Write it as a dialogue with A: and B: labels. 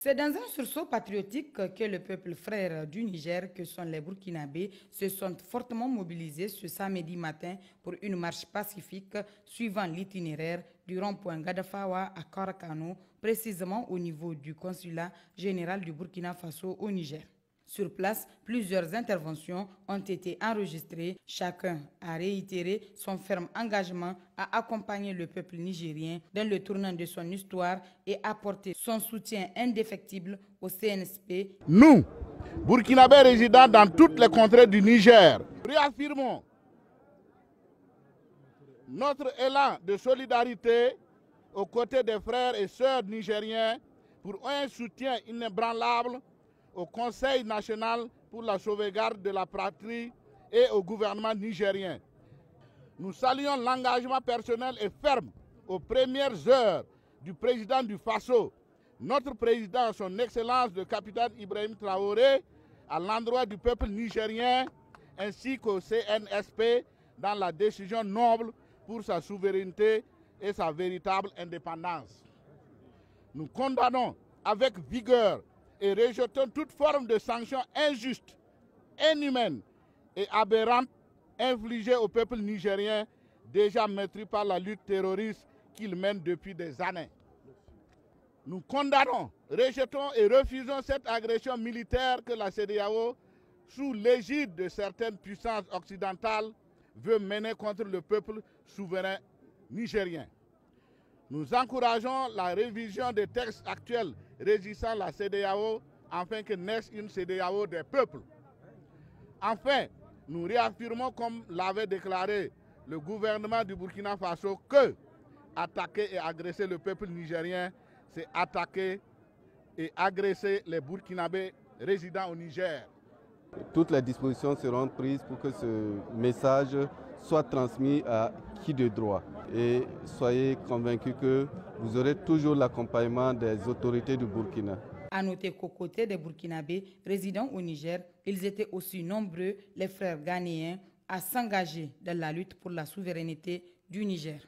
A: C'est dans un sursaut patriotique que le peuple frère du Niger, que sont les Burkinabés, se sont fortement mobilisés ce samedi matin pour une marche pacifique suivant l'itinéraire du rond-point Gadafawa à Karakano, précisément au niveau du consulat général du Burkina Faso au Niger. Sur place, plusieurs interventions ont été enregistrées. Chacun a réitéré son ferme engagement à accompagner le peuple nigérien dans le tournant de son histoire et apporter son soutien indéfectible au CNSP.
B: Nous, Burkinabés résidant dans toutes les contrées du Niger, réaffirmons notre élan de solidarité aux côtés des frères et sœurs nigériens pour un soutien inébranlable au Conseil national pour la sauvegarde de la patrie et au gouvernement nigérien. Nous saluons l'engagement personnel et ferme aux premières heures du président du Faso, notre président, son Excellence le capitaine Ibrahim Traoré, à l'endroit du peuple nigérien ainsi qu'au CNSP dans la décision noble pour sa souveraineté et sa véritable indépendance. Nous condamnons avec vigueur et rejetons toute forme de sanction injuste, inhumaine et aberrante infligée au peuple nigérien déjà meurtri par la lutte terroriste qu'il mène depuis des années. Nous condamnons, rejetons et refusons cette agression militaire que la CEDEAO, sous l'égide de certaines puissances occidentales, veut mener contre le peuple souverain nigérien. Nous encourageons la révision des textes actuels régissant la CEDEAO afin que naisse une CEDEAO des peuples. Enfin, nous réaffirmons, comme l'avait déclaré le gouvernement du Burkina Faso, que attaquer et agresser le peuple nigérien, c'est attaquer et agresser les Burkinabés résidant au Niger.
C: Toutes les dispositions seront prises pour que ce message soit transmis à qui de droit. Et soyez convaincus que vous aurez toujours l'accompagnement des autorités du Burkina.
A: À noter qu'aux côtés des Burkinabés résidant au Niger, ils étaient aussi nombreux, les frères ghanéens, à s'engager dans la lutte pour la souveraineté du Niger.